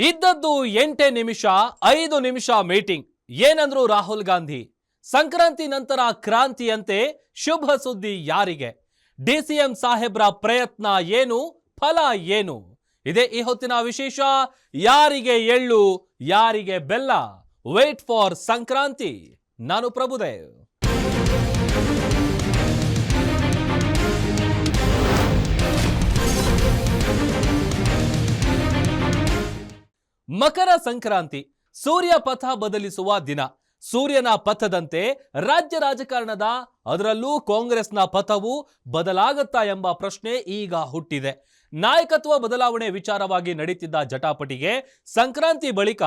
ಇದ್ದದ್ದು 8 ನಿಮಿಷ 5 ನಿಮಿಷ ಮೀಟಿಂಗ್. ಏನಂದ್ರು ರಾಹುಲ್ ಗಾಂಧಿ? ಸಂಕ್ರಾಂತಿ ನಂತರ ಕ್ರಾಂತಿಯಂತೆ ಶುಭ ಸುದ್ದಿ ಯಾರಿಗೆ? ಡಿಸಿಎಂ ಸಾಹೇಬ್ರ ಪ್ರಯತ್ನ ಏನು, ಫಲ ಏನು? ಇದೇ ಈ ಹೊತ್ತಿನ ವಿಶೇಷ. ಯಾರಿಗೆ ಎಳ್ಳು ಯಾರಿಗೆ ಬೆಲ್ಲ? Wait for Sankranti. ನಾನು ಪ್ರಭುದೇವ್. ಮಕರ ಸಂಕ್ರಾಂತಿ ಸೂರ್ಯ ಪಥ ಬದಲಿಸುವ ದಿನ. ಸೂರ್ಯನ ಪಥದಂತೆ ರಾಜ್ಯ ರಾಜಕಾರಣದ, ಅದರಲ್ಲೂ ಕಾಂಗ್ರೆಸ್ನ ಪಥವು ಬದಲಾಗುತ್ತಾ ಎಂಬ ಪ್ರಶ್ನೆ ಈಗ ಹುಟ್ಟಿದೆ. ನಾಯಕತ್ವ ಬದಲಾವಣೆ ವಿಚಾರವಾಗಿ ನಡೀತಿದ್ದ ಜಟಾಪಟಿಗೆ ಸಂಕ್ರಾಂತಿ ಬಳಿಕ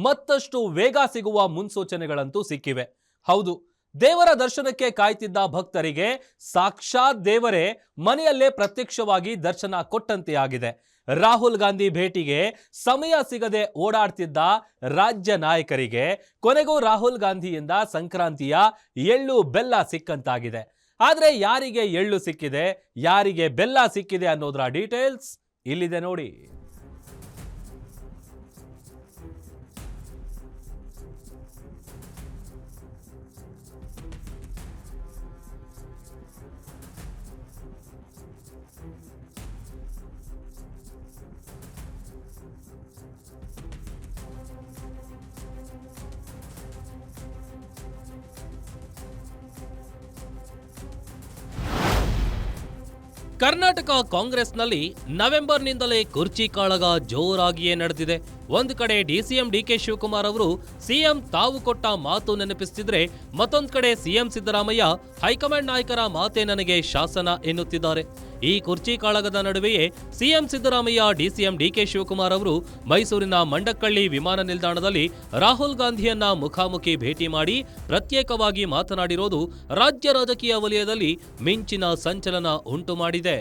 ಮತ್ತಷ್ಟು ವೇಗ ಸಿಗುವ ಮುನ್ಸೂಚನೆಗಳಂತೂ ಸಿಕ್ಕಿವೆ. ಹೌದು, ದೇವರ ದರ್ಶನಕ್ಕೆ ಕಾಯ್ತಿದ್ದ ಭಕ್ತರಿಗೆ ಸಾಕ್ಷಾತ್ ದೇವರೇ ಮನೆಯಲ್ಲೇ ಪ್ರತ್ಯಕ್ಷವಾಗಿ ದರ್ಶನ ಕೊಟ್ಟಂತೆ ಆಗಿದೆ. ರಾಹುಲ್ ಗಾಂಧಿ ಭೇಟಿಗೆ ಸಮಯ ಸಿಗದೆ ಓಡಾಡ್ತಿದ್ದ ರಾಜ್ಯ ನಾಯಕರಿಗೆ ಕೊನೆಗೂ ರಾಹುಲ್ ಗಾಂಧಿಯಿಂದ ಸಂಕ್ರಾಂತಿಯ ಎಳ್ಳು ಬೆಲ್ಲ ಸಿಕ್ಕಂತಾಗಿದೆ. ಆದ್ರೆ ಯಾರಿಗೆ ಎಳ್ಳು ಸಿಕ್ಕಿದೆ, ಯಾರಿಗೆ ಬೆಲ್ಲ ಸಿಕ್ಕಿದೆ ಅನ್ನೋದರ ಡೀಟೇಲ್ಸ್ ಇಲ್ಲಿದೆ ನೋಡಿ. ಕರ್ನಾಟಕ ಕಾಂಗ್ರೆಸ್ನಲ್ಲಿ ನವೆಂಬರ್ನಿಂದಲೇ ಕುರ್ಚಿ ಕಾಳಗ ಜೋರಾಗಿಯೇ ನಡೆದಿದೆ. ಒಂದು ಕಡೆ ಡಿಸಿಎಂ ಡಿಕೆ ಶಿವಕುಮಾರ್ ಅವರು ಸಿಎಂ ತಾವು ಕೊಟ್ಟ ಮಾತು ನೆನಪಿಸುತ್ತಿದ್ರೆ, ಮತ್ತೊಂದು ಕಡೆ ಸಿಎಂ ಸಿದ್ದರಾಮಯ್ಯ ಹೈಕಮಾಂಡ್ ನಾಯಕರ ಮಾತೆ ನನಗೆ ಶಾಸನ ಎನ್ನುತ್ತಿದ್ದಾರೆ. ಈ ಕುರ್ಚಿ ಕಾಳಗದ ನಡುವೆಯೇ CM Siddaramaiah DCM DK Shivakumar ಅವರು ಮೈಸೂರಿನ ಮಂಡಕ್ಕಳ್ಳಿ ವಿಮಾನ ನಿಲ್ದಾಣದಲ್ಲಿ ರಾಹುಲ್ ಗಾಂಧಿಯನ್ನ ಮುಖಾಮುಖಿ ಭೇಟಿ ಮಾಡಿ ಪ್ರತ್ಯೇಕವಾಗಿ ಮಾತನಾಡಿರೋದು ರಾಜ್ಯ ರಾಜಕೀಯ ವಲಯದಲ್ಲಿ ಮಿಂಚಿನ ಸಂಚಲನ ಉಂಟು ಮಾಡಿದೆ.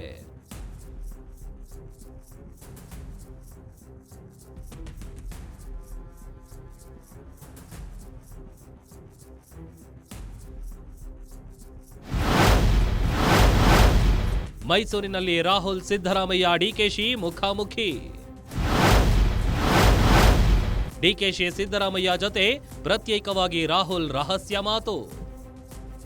ಮೈಸೂರಿನಲ್ಲಿ ರಾಹುಲ್ ಸಿದ್ದರಾಮಯ್ಯ ಡಿಕೆಶಿ ಮುಖಾಮುಖಿ. ಡಿಕೆಶಿ ಸಿದ್ದರಾಮಯ್ಯ ಜೊತೆ ಪ್ರತ್ಯೇಕವಾಗಿ ರಾಹುಲ್ ರಹಸ್ಯ ಮಾತು.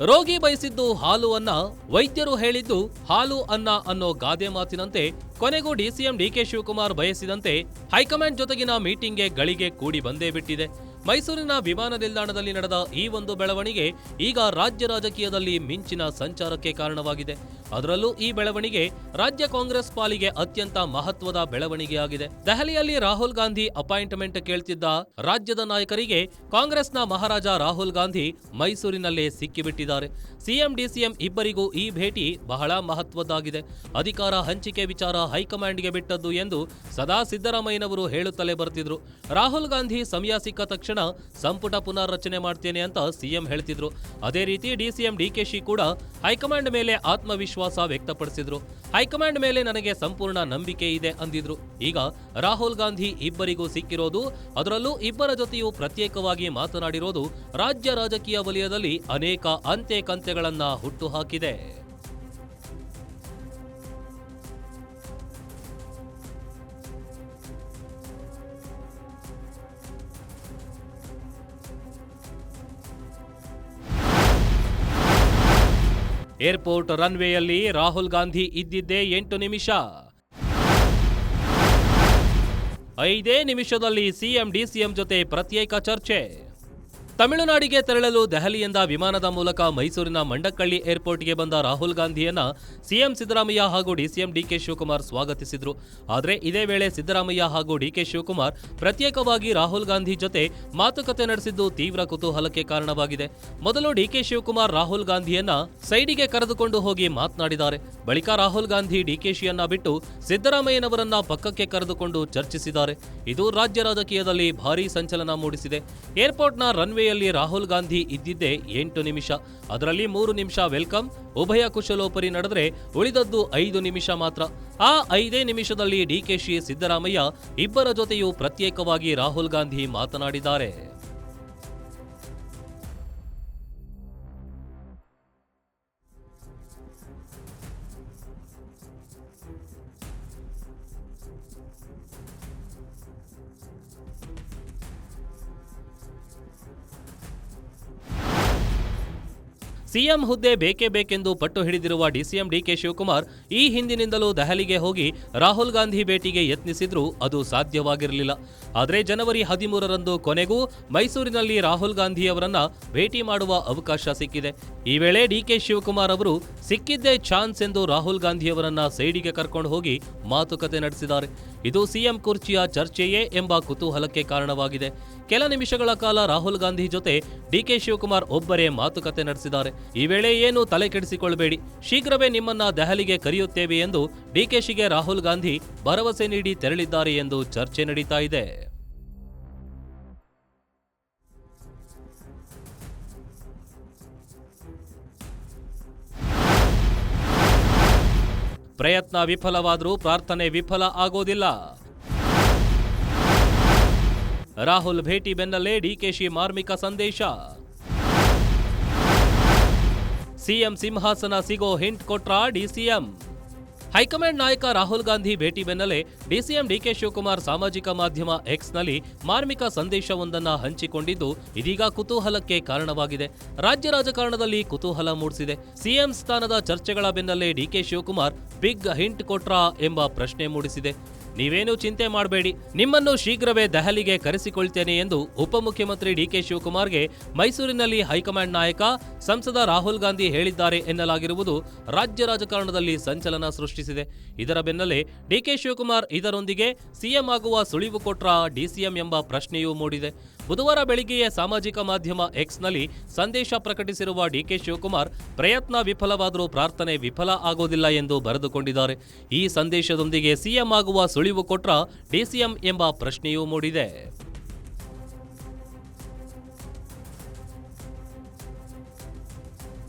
ರೋಗಿ ಬಯಸಿದ್ದು ಹಾಲು ಅನ್ನ, ವೈದ್ಯರು ಹೇಳಿದ್ದು ಹಾಲು ಅನ್ನ ಅನ್ನೋ ಗಾದೆ ಮಾತಿನಂತೆ ಕೊನೆಗೂ ಡಿಸಿಎಂ ಡಿಕೆ ಶಿವಕುಮಾರ್ ಬಯಸಿದಂತೆ ಹೈಕಮಾಂಡ್ ಜೊತೆಗಿನ ಮೀಟಿಂಗ್ಗೆ ಗಳಿಗೆ ಕೂಡಿ ಬಂದೇ ಬಿಟ್ಟಿದೆ. ಮೈಸೂರಿನ ವಿಮಾನ ನಿಲ್ದಾಣದಲ್ಲಿ ನಡೆದ ಈ ಒಂದು ಬೆಳವಣಿಗೆ ಈಗ ರಾಜ್ಯ ರಾಜಕೀಯದಲ್ಲಿ ಮಿಂಚಿನ ಸಂಚಾರಕ್ಕೆ ಕಾರಣವಾಗಿದೆ. ಅದರಲ್ಲೂ ಈ ಬೆಳವಣಿಗೆ ರಾಜ್ಯ ಕಾಂಗ್ರೆಸ್ ಪಾಲಿಗೆ ಅತ್ಯಂತ ಮಹತ್ವದ ಬೆಳವಣಿಗೆಯಾಗಿದೆ. ದೆಹಲಿಯಲ್ಲಿ ರಾಹುಲ್ ಗಾಂಧಿ ಅಪಾಯಿಂಟ್ಮೆಂಟ್ ಕೇಳ್ತಿದ್ದ ರಾಜ್ಯದ ನಾಯಕರಿಗೆ ಕಾಂಗ್ರೆಸ್ನ ಮಹಾರಾಜ ರಾಹುಲ್ ಗಾಂಧಿ ಮೈಸೂರಿನಲ್ಲೇ ಸಿಕ್ಕಿಬಿಟ್ಟಿದ್ದಾರೆ. ಸಿಎಂ ಡಿಸಿಎಂ ಇಬ್ಬರಿಗೂ ಈ ಭೇಟಿ ಬಹಳ ಮಹತ್ವದ್ದಾಗಿದೆ. ಅಧಿಕಾರ ಹಂಚಿಕೆ ವಿಚಾರ ಹೈಕಮಾಂಡ್ಗೆ ಬಿಟ್ಟದ್ದು ಎಂದು ಸದಾ ಸಿದ್ದರಾಮಯ್ಯನವರು ಹೇಳುತ್ತಲೇ ಬರ್ತಿದ್ರು. ರಾಹುಲ್ ಗಾಂಧಿ ಸಮಯ ಸಿಕ್ಕ ತಕ್ಷಣ ಸಂಪುಟ ಪುನರ್ರಚನೆ ಮಾಡ್ತೇನೆ ಅಂತ ಸಿಎಂ ಹೇಳ್ತಿದ್ರು. ಅದೇ ರೀತಿ ಡಿಸಿಎಂ ಡಿಕೆಶಿ ಕೂಡ ಹೈಕಮಾಂಡ್ ಮೇಲೆ ಆತ್ಮವಿಶ್ವಾಸ ವ್ಯಕ್ತಪಡಿಸಿದ್ರು. ಹೈಕಮಾಂಡ್ ಮೇಲೆ ನನಗೆ ಸಂಪೂರ್ಣ ನಂಬಿಕೆ ಇದೆ ಅಂದಿದ್ರು. ಈಗ ರಾಹುಲ್ ಗಾಂಧಿ ಇಬ್ಬರಿಗೂ ಸಿಕ್ಕಿರೋದು, ಅದರಲ್ಲೂ ಇಬ್ಬರ ಜೊತೆಯೂ ಪ್ರತ್ಯೇಕವಾಗಿ ಮಾತನಾಡಿರೋದು ರಾಜ್ಯ ರಾಜಕೀಯ ವಲಯದಲ್ಲಿ ಅನೇಕ ಅಂತೆ ಕಂತೆಗಳನ್ನ ಹುಟ್ಟುಹಾಕಿದೆ. ಏರ್ಪೋರ್ಟ್ ರನ್ವೇಯಲ್ಲಿ ರಾಹುಲ್ ಗಾಂಧಿ ಇದ್ದಿದ್ದೇ 8 ನಿಮಿಷ. 5 ನಿಮಿಷದಲ್ಲಿ ಸಿಎಂ ಡಿಸಿಎಂ ಜೊತೆ ಪ್ರತ್ಯೇಕ ಚರ್ಚೆ. ತಮಿಳುನಾಡಿಗೆ ತೆರಳಲು ದೆಹಲಿಯಿಂದ ವಿಮಾನದ ಮೂಲಕ ಮೈಸೂರಿನ ಮಂಡಕ್ಕಳ್ಳಿ ಏರ್ಪೋರ್ಟ್ಗೆ ಬಂದ ರಾಹುಲ್ ಗಾಂಧಿಯನ್ನ ಸಿಎಂ ಸಿದ್ದರಾಮಯ್ಯ ಹಾಗೂ ಡಿಸಿಎಂ ಡಿಕೆ ಶಿವಕುಮಾರ್ ಸ್ವಾಗತಿಸಿದ್ರು. ಆದರೆ ಇದೇ ವೇಳೆ ಸಿದ್ದರಾಮಯ್ಯ ಹಾಗೂ ಡಿಕೆ ಶಿವಕುಮಾರ್ ಪ್ರತ್ಯೇಕವಾಗಿ ರಾಹುಲ್ ಗಾಂಧಿ ಜೊತೆ ಮಾತುಕತೆ ನಡೆಸಿದ್ದು ತೀವ್ರ ಕುತೂಹಲಕ್ಕೆ ಕಾರಣವಾಗಿದೆ. ಮೊದಲು ಡಿಕೆ ಶಿವಕುಮಾರ್ ರಾಹುಲ್ ಗಾಂಧಿಯನ್ನ ಸೈಡಿಗೆ ಕರೆದುಕೊಂಡು ಹೋಗಿ ಮಾತನಾಡಿದ್ದಾರೆ. ಬಳಿಕ ರಾಹುಲ್ ಗಾಂಧಿ ಡಿಕೆಶಿಯನ್ನ ಬಿಟ್ಟು ಸಿದ್ದರಾಮಯ್ಯನವರನ್ನ ಪಕ್ಕಕ್ಕೆ ಕರೆದುಕೊಂಡು ಚರ್ಚಿಸಿದ್ದಾರೆ. ಇದು ರಾಜ್ಯ ರಾಜಕೀಯದಲ್ಲಿ ಭಾರೀ ಸಂಚಲನ ಮೂಡಿಸಿದೆ. ಏರ್ಪೋರ್ಟ್ನ ರನ್ವೇ ರಾಹುಲ್ ಗಾಂಧಿ ಇದ್ದಿದ್ದೇ 8 ನಿಮಿಷ. ಅದರಲ್ಲಿ 3 ನಿಮಿಷ ವೆಲ್ಕಮ್, ಉಭಯ ಕುಶಲೋಪರಿ ನಡೆದರೆ ಉಳಿದದ್ದು 5 ನಿಮಿಷ ಮಾತ್ರ. ಆ 5 ನಿಮಿಷದಲ್ಲಿ ಡಿಕೆಶಿ ಸಿದ್ದರಾಮಯ್ಯ ಇಬ್ಬರ ಜೊತೆಯೂ ಪ್ರತ್ಯೇಕವಾಗಿ ರಾಹುಲ್ ಗಾಂಧಿ ಮಾತನಾಡಿದ್ದಾರೆ. ಸಿಎಂ ಹುದ್ದೆ ಬೇಕೇ ಬೇಕೆಂದು ಪಟ್ಟು ಹಿಡಿದಿರುವ ಡಿಸಿಎಂ ಡಿಕೆ ಶಿವಕುಮಾರ್ ಈ ಹಿಂದಿನಿಂದಲೂ ದೆಹಲಿಗೆ ಹೋಗಿ ರಾಹುಲ್ ಗಾಂಧಿ ಭೇಟಿಗೆ ಯತ್ನಿಸಿದ್ರೂ ಅದು ಸಾಧ್ಯವಾಗಿರಲಿಲ್ಲ. ಆದರೆ ಜನವರಿ 13ರಂದು ಕೊನೆಗೂ ಮೈಸೂರಿನಲ್ಲಿ ರಾಹುಲ್ ಗಾಂಧಿ ಅವರನ್ನ ಭೇಟಿ ಮಾಡುವ ಅವಕಾಶ ಸಿಕ್ಕಿದೆ. ಈ ವೇಳೆ ಡಿಕೆ ಶಿವಕುಮಾರ್ ಅವರು ಸಿಕ್ಕಿದ್ದೇ ಚಾನ್ಸ್ ಎಂದು ರಾಹುಲ್ ಗಾಂಧಿ ಅವರನ್ನ ಸೈಡಿಗೆ ಕರ್ಕೊಂಡು ಹೋಗಿ ಮಾತುಕತೆ ನಡೆಸಿದ್ದಾರೆ. ಇದು ಸಿಎಂ ಕುರ್ಚಿಯ ಚರ್ಚೆಯೇ ಎಂಬ ಕುತೂಹಲಕ್ಕೆ ಕಾರಣವಾಗಿದೆ. ಕೆಲ ನಿಮಿಷಗಳ ಕಾಲ ರಾಹುಲ್ ಗಾಂಧಿ ಜೊತೆ ಡಿಕೆ ಶಿವಕುಮಾರ್ ಒಬ್ಬರೇ ಮಾತುಕತೆ ನಡೆಸಿದ್ದಾರೆ. ಈ ವೇಳೆ ಏನು ತಲೆ ಕೆಡಿಸಿಕೊಳ್ಳಬೇಡಿ, ಶೀಘ್ರವೇ ನಿಮ್ಮನ್ನ ದೆಹಲಿಗೆ ಕರೆಯುತ್ತೇವೆ ಎಂದು ಡಿಕೆಶಿಗೆ ರಾಹುಲ್ ಗಾಂಧಿ ಭರವಸೆ ನೀಡಿ ತೆರಳಿದ್ದಾರೆ ಎಂದು ಚರ್ಚೆ ನಡೀತಾ ಇದೆ. ಪ್ರಯತ್ನ ವಿಫಲವಾದರೂ ಪ್ರಾರ್ಥನೆ ವಿಫಲ ಆಗೋದಿಲ್ಲ. ರಾಹುಲ್ ಭೇಟಿ ಬೆನ್ನಲ್ಲೇ ಡಿಕೆಶಿ ಮಾರ್ಮಿಕ ಸಂದೇಶ. ಸಿಎಂ ಸಿಂಹಾಸನ ಸಿಗೋ ಹಿಂಟ್ ಕೊಟ್ರ ಡಿಸಿಎಂ. ಹೈಕಮಾಂಡ್ ನಾಯಕ ರಾಹುಲ್ ಗಾಂಧಿ ಭೇಟಿ ಬೆನ್ನಲ್ಲೇ ಡಿಸಿಎಂ ಡಿಕೆ ಶಿವಕುಮಾರ್ ಸಾಮಾಜಿಕ ಮಾಧ್ಯಮ ಎಕ್ಸ್ನಲ್ಲಿ ಮಾರ್ಮಿಕ ಸಂದೇಶವೊಂದನ್ನು ಹಂಚಿಕೊಂಡಿದ್ದು ಇದೀಗ ಕುತೂಹಲಕ್ಕೆ ಕಾರಣವಾಗಿದೆ. ರಾಜ್ಯ ರಾಜಕಾರಣದಲ್ಲಿ ಕುತೂಹಲ ಮೂಡಿಸಿದೆ. ಸಿಎಂ ಸ್ಥಾನದ ಚರ್ಚೆಗಳ ಬೆನ್ನಲ್ಲೇ ಡಿಕೆ ಶಿವಕುಮಾರ್ ಬಿಗ್ ಹಿಂಟ್ ಕೊಟ್ರಾ ಎಂಬ ಪ್ರಶ್ನೆ ಮೂಡಿಸಿದೆ. ನೀವೇನು ಚಿಂತೆ ಮಾಡಬೇಡಿ, ನಿಮ್ಮನ್ನು ಶೀಘ್ರವೇ ದೆಹಲಿಗೆ ಕರೆಸಿಕೊಳ್ತೇನೆ ಎಂದು ಉಪಮುಖ್ಯಮಂತ್ರಿ ಡಿಕೆ ಶಿವಕುಮಾರ್ಗೆ ಮೈಸೂರಿನಲ್ಲಿ ಹೈಕಮಾಂಡ್ ನಾಯಕ ಸಂಸದ ರಾಹುಲ್ ಗಾಂಧಿ ಹೇಳಿದ್ದಾರೆ ಎನ್ನಲಾಗಿರುವುದು ರಾಜ್ಯ ರಾಜಕಾರಣದಲ್ಲಿ ಸಂಚಲನ ಸೃಷ್ಟಿಸಿದೆ. ಇದರ ಬೆನ್ನಲ್ಲೇ ಡಿಕೆ ಶಿವಕುಮಾರ್ ಇದರೊಂದಿಗೆ ಸಿಎಂ ಆಗುವ ಸುಳಿವು ಕೊಟ್ರಾ ಡಿಸಿಎಂ ಎಂಬ ಪ್ರಶ್ನೆಯೂ ಮೂಡಿದೆ. ಬುಧವಾರ ಬೆಳಿಗ್ಗೆಯೇ ಸಾಮಾಜಿಕ ಮಾಧ್ಯಮ ಎಕ್ಸ್ನಲ್ಲಿ ಸಂದೇಶ ಪ್ರಕಟಿಸಿರುವ ಡಿಕೆ ಶಿವಕುಮಾರ್ ಪ್ರಯತ್ನ ವಿಫಲವಾದರೂ ಪ್ರಾರ್ಥನೆ ವಿಫಲ ಆಗೋದಿಲ್ಲ ಎಂದು ಬರೆದುಕೊಂಡಿದ್ದಾರೆ. ಈ ಸಂದೇಶದೊಂದಿಗೆ ಸಿಎಂ ಆಗುವ ಸುಳಿವು ಕೊಟ್ರಾ ಡಿಸಿಎಂ ಎಂಬ ಪ್ರಶ್ನೆಯೂ ಮೂಡಿದೆ.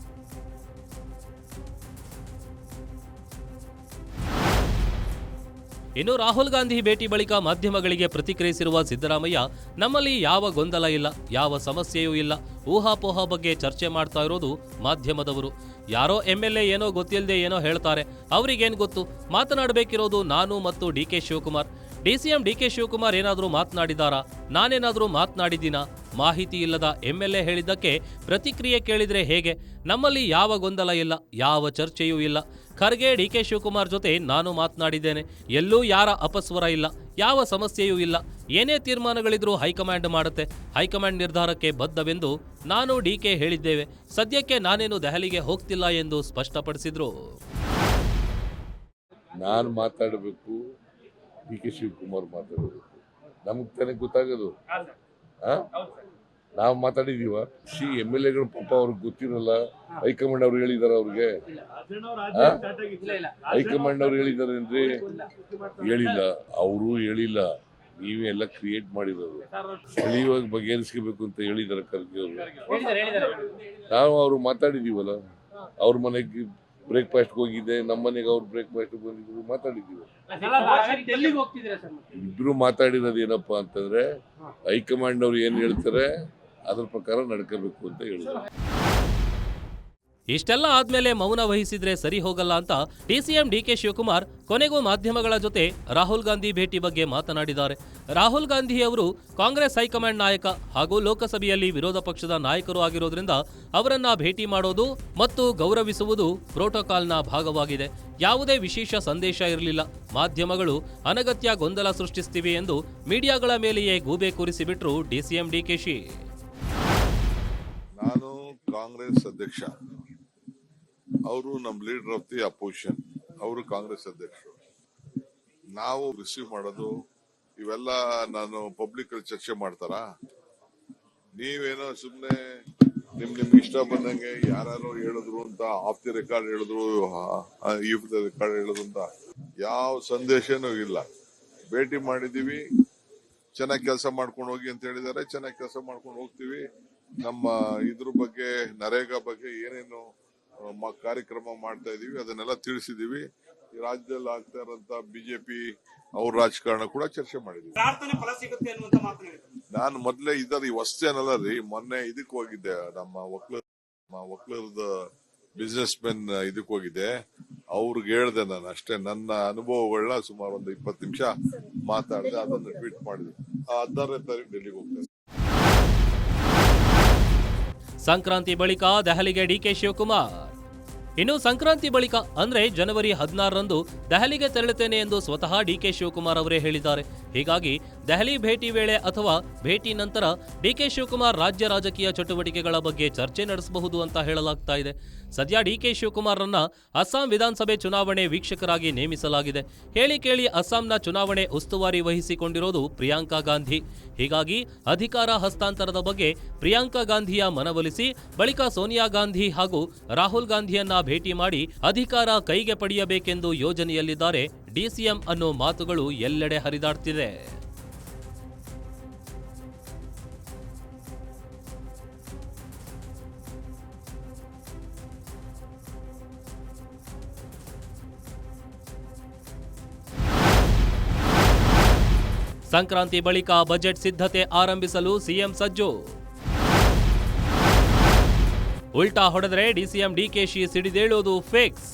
ಇನ್ನು ರಾಹುಲ್ ಗಾಂಧಿ ಭೇಟಿ ಬಳಿಕ ಮಾಧ್ಯಮಗಳಿಗೆ ಪ್ರತಿಕ್ರಿಯಿಸಿರುವ ಸಿದ್ದರಾಮಯ್ಯ, ನಮ್ಮಲ್ಲಿ ಯಾವ ಗೊಂದಲ ಇಲ್ಲ, ಯಾವ ಸಮಸ್ಯೆಯೂ ಇಲ್ಲ, ಊಹಾಪೋಹ ಬಗ್ಗೆ ಚರ್ಚೆ ಮಾಡ್ತಾ ಇರೋದು ಮಾಧ್ಯಮದವರು. ಯಾರೋ ಎಂಎಲ್ಎ ಏನೋ ಗೊತ್ತಿಲ್ಲದೆ ಏನೋ ಹೇಳ್ತಾರೆ, ಅವರಿಗೇನು ಗೊತ್ತು? ಮಾತನಾಡಬೇಕಿರೋದು ನಾನು ಮತ್ತು DK Shivakumar. DCM DK Shivakumar ಏನಾದರೂ ಮಾತನಾಡಿದಾರಾ? ನಾನೇನಾದರೂ ಮಾತನಾಡಿದ್ದೀನಾ? ಮಾಹಿತಿ ಇಲ್ಲದ ಎಂಎಲ್ಎ ಹೇಳಿದ್ದಕ್ಕೆ ಪ್ರತಿಕ್ರಿಯೆ ಕೇಳಿದ್ರೆ ಹೇಗೆ? ನಮ್ಮಲ್ಲಿ ಯಾವ ಗೊಂದಲ ಇಲ್ಲ, ಯಾವ ಚರ್ಚೆಯೂ ಇಲ್ಲ. ಖರ್ಗೆ ಡಿಕೆ ಶಿವಕುಮಾರ್ ಜೊತೆ ನಾನು ಮಾತನಾಡಿದ್ದೇನೆ. ಎಲ್ಲೂ ಯಾರ ಅಪಸ್ವರ ಇಲ್ಲ, ಯಾವ ಸಮಸ್ಯೆಯೂ ಇಲ್ಲ. ಏನೇ ತೀರ್ಮಾನಗಳಿದ್ರೂ ಹೈಕಮಾಂಡ್ ಮಾಡುತ್ತೆ. ಹೈಕಮಾಂಡ್ ನಿರ್ಧಾರಕ್ಕೆ ಬದ್ಧವೆಂದು ನಾನು ಡಿಕೆ ಹೇಳಿದ್ದೇವೆ. ಸದ್ಯಕ್ಕೆ ನಾನೇನು ದೆಹಲಿಗೆ ಹೋಗ್ತಿಲ್ಲ ಎಂದು ಸ್ಪಷ್ಟಪಡಿಸಿದ್ರು. ನಾನು ಮಾತಾಡಬೇಕು, ಡಿಕೆ ಶಿವಕುಮಾರ್ ಮಾತಾಡಬೇಕು, ನಮಗೆ ತಾನೇ ಗೊತ್ತಾಗೋದು. ನಾವು ಮಾತಾಡಿದೀವ? MLAಗಳು ಪಾಪ ಅವ್ರಿಗೆ ಗೊತ್ತಿರಲ್ಲ. ಹೈಕಮಾಂಡ್ ಅವ್ರು ಹೇಳಿದಾರ? ಅವ್ರಿಗೆ ಹೈಕಮಾಂಡ್ ಅವ್ರು ಹೇಳಿದಾರೆ ಅಂದ್ರೆ ಹೇಳಿಲ್ಲ, ಅವರು ಹೇಳಿಲ್ಲ, ನೀವೇ ಎಲ್ಲ ಕ್ರಿಯೇಟ್ ಮಾಡಿರೋದು. ಸ್ಥಳೀಯವಾಗಿ ಬಗೆಹರಿಸ್ಕೋಬೇಕು ಅಂತ ಹೇಳಿದಾರೆ ಖರ್ಗೆ ಅವರು. ನಾವು ಅವ್ರು ಮಾತಾಡಿದೀವಲ್ಲ, ಅವ್ರ ಮನೆಗೆ ಬ್ರೇಕ್ಫಾಸ್ಟ್ ಹೋಗಿದ್ದೆ, ನಮ್ಮ ಮನೆಗೆ ಅವ್ರು ಬ್ರೇಕ್ಫಾಸ್ಟ್ ಬಂದಿದ್ರು, ಮಾತಾಡಿದೀವಿ. ಇಬ್ರು ಮಾತಾಡಿರೋದು ಏನಪ್ಪಾ ಅಂತಂದ್ರೆ ಹೈಕಮಾಂಡ್ ಅವ್ರು ಏನ್ ಹೇಳ್ತಾರೆ ಅದ್ರ ಪ್ರಕಾರ ನಡ್ಕೋಬೇಕು ಅಂತ ಹೇಳಿದ್ರು. ಇಷ್ಟೆಲ್ಲ ಆದ್ಮೇಲೆ ಮೌನ ವಹಿಸಿದ್ರೆ ಸರಿ ಹೋಗಲ್ಲ ಅಂತ ಡಿಸಿಎಂ ಡಿಕೆ ಶಿವಕುಮಾರ್ ಕೊನೆಗೂ ಮಾಧ್ಯಮಗಳ ಜೊತೆ ರಾಹುಲ್ ಗಾಂಧಿ ಭೇಟಿ ಬಗ್ಗೆ ಮಾತನಾಡಿದ್ದಾರೆ. ರಾಹುಲ್ ಗಾಂಧಿ ಅವರು ಕಾಂಗ್ರೆಸ್ ಹೈಕಮಾಂಡ್ ನಾಯಕ ಹಾಗೂ ಲೋಕಸಭೆಯಲ್ಲಿ ವಿರೋಧ ಪಕ್ಷದ ನಾಯಕರು ಆಗಿರೋದ್ರಿಂದ ಅವರನ್ನ ಭೇಟಿ ಮಾಡೋದು ಮತ್ತು ಗೌರವಿಸುವುದು ಪ್ರೋಟೋಕಾಲ್ನ ಭಾಗವಾಗಿದೆ. ಯಾವುದೇ ವಿಶೇಷ ಸಂದೇಶ ಇರಲಿಲ್ಲ. ಮಾಧ್ಯಮಗಳು ಅನಗತ್ಯ ಗೊಂದಲ ಸೃಷ್ಟಿಸ್ತಿವೆ ಎಂದು ಮೀಡಿಯಾಗಳ ಮೇಲೆಯೇ ಗೂಬೆ ಕೂರಿಸಿಬಿಟ್ರು ಡಿಸಿಎಂ ಡಿಕೆಶಿ. ನಾನು ಕಾಂಗ್ರೆಸ್ ಅಧ್ಯಕ್ಷ, ಅವರು ನಮ್ಮ ಲೀಡರ್ ಆಫ್ ದಿ ಅಪೋಸಿಷನ್, ಅವರು ಕಾಂಗ್ರೆಸ್ ಅಧ್ಯಕ್ಷರು. ನಾವು ರಿಸೀವ್ ಮಾಡೋದು ಇವೆಲ್ಲ ನಾನು ಪಬ್ಲಿಕ್ ಅಲ್ಲಿ ಚರ್ಚೆ ಮಾಡ್ತಾರ? ನೀವೇನೋ ಸುಮ್ನೆ ನಿಮ್ಗೆ ಇಷ್ಟ ಬಂದಂಗೆ ಯಾರು ಹೇಳಿದ್ರು ಅಂತ ಆಫ್ ದಿ ರೆಕಾರ್ಡ್ ಹೇಳಿದ್ರು, ಇಫ್ ದ ರೆಕಾರ್ಡ್ ಹೇಳಿದ್ರು ಅಂತ ಯಾವ ಸಂದೇಶನೂ ಇಲ್ಲ. ಭೇಟಿ ಮಾಡಿದೀವಿ, ಚೆನ್ನಾಗಿ ಕೆಲಸ ಮಾಡ್ಕೊಂಡು ಹೋಗಿ ಅಂತ ಹೇಳಿದಾರೆ. ಚೆನ್ನಾಗಿ ಕೆಲಸ ಮಾಡ್ಕೊಂಡು ಹೋಗ್ತೀವಿ. ನಮ್ಮ ಇದ್ರ ಬಗ್ಗೆ, ನರೇಗಾ ಬಗ್ಗೆ ಏನೇನು ಕಾರ್ಯಕ್ರಮ ಮಾಡ್ತಾ ಇದೀವಿ ಅದನ್ನೆಲ್ಲ ತಿಳಿಸಿದೀವಿ. ಈ ರಾಜ್ಯದಲ್ಲಿ ಆಗ್ತಾ ಇರೋಂತ ಬಿಜೆಪಿ ಅವ್ರ ರಾಜಕಾರಣ ಕೂಡ ಚರ್ಚೆ ಮಾಡಿದೀವಿ. ನಾನು ಮೊದ್ಲೇ ಇದ್ದಾರೆ, ಈ ವಸ್ತೇನಲ್ಲ ರೀ, ಮೊನ್ನೆ ಇದಕ್ ಹೋಗಿದ್ದೆ, ನಮ್ಮ ಒಕ್ಲರದ ಬಿಸ್ನೆಸ್ ಮೆನ್ ಇದಕ್ ಹೋಗಿದ್ದೆ. ಅವ್ರಿಗೆ ಹೇಳ್ದೆ ನಾನು ಅಷ್ಟೇ, ನನ್ನ ಅನುಭವಗಳನ್ನ ಸುಮಾರು ಒಂದು 20 ನಿಮಿಷ ಮಾತಾಡಿದೆ, ಅದನ್ನು ಟ್ವೀಟ್ ಮಾಡಿದೆ. 16ನೇ ತಾರೀಕು ಡೆಲ್ಲಿಗೆ ಹೋಗ್ತೇನೆ. ಸಂಕ್ರಾಂತಿ ಬಳಿಕ ದೆಹಲಿಗೆ ಡಿಕೆ ಶಿವಕುಮಾರ್. ಇನ್ನು ಸಂಕ್ರಾಂತಿ ಬಳಿಕ ಅಂದ್ರೆ ಜನವರಿ 16ರಂದು ದೆಹಲಿಗೆ ತೆರಳುತ್ತೇನೆ ಎಂದು ಸ್ವತಃ ಡಿಕೆ ಶಿವಕುಮಾರ್ ಅವರೇ ಹೇಳಿದ್ದಾರೆ. ಹೀಗಾಗಿ ದೆಹಲಿ ಭೇಟಿ ವೇಳೆ ಅಥವಾ ಭೇಟಿ ನಂತರ ಡಿಕೆ ಶಿವಕುಮಾರ್ ರಾಜ್ಯ ರಾಜಕೀಯ ಚಟುವಟಿಕೆಗಳ ಬಗ್ಗೆ ಚರ್ಚೆ ನಡೆಸಬಹುದು ಅಂತ ಹೇಳಲಾಗ್ತಾ ಇದೆ. ಸದ್ಯ ಡಿಕೆ ಶಿವಕುಮಾರ್ರನ್ನ ಅಸ್ಸಾಂ ವಿಧಾನಸಭೆ ಚುನಾವಣೆ ವೀಕ್ಷಕರಾಗಿ ನೇಮಿಸಲಾಗಿದೆ. ಹೇಳಿ ಕೇಳಿ ಅಸ್ಸಾಂನ ಚುನಾವಣೆ ಉಸ್ತುವಾರಿ ವಹಿಸಿಕೊಂಡಿರೋದು ಪ್ರಿಯಾಂಕಾ ಗಾಂಧಿ. ಹೀಗಾಗಿ ಅಧಿಕಾರ ಹಸ್ತಾಂತರದ ಬಗ್ಗೆ ಪ್ರಿಯಾಂಕಾ ಗಾಂಧಿಯ ಮನವೊಲಿಸಿ ಬಳಿಕ ಸೋನಿಯಾ ಗಾಂಧಿ ಹಾಗೂ ರಾಹುಲ್ ಗಾಂಧಿಯನ್ನ ಭೇಟಿ ಮಾಡಿ ಅಧಿಕಾರ ಕೈಗೆ ಪಡೆಯಬೇಕೆಂದು ಯೋಜನೆಯಲ್ಲಿದ್ದಾರೆ ಡಿಸಿಎಂ ಅನ್ನೋ ಮಾತುಗಳು ಎಲ್ಲೆಡೆ ಹರಿದಾಡ್ತಿದೆ. ಸಂಕ್ರಾಂತಿ ಬಳಿಕ ಬಜೆಟ್ ಸಿದ್ಧತೆ ಆರಂಭಿಸಲು ಸಿಎಂ ಸಜ್ಜು. ಉಲ್ಟಾ ಹೊಡೆದರೆ ಡಿಸಿಎಂ ಡಿಕೆಶಿ ಸಿಡಿದೇಳೋದು ಫಿಕ್ಸ್.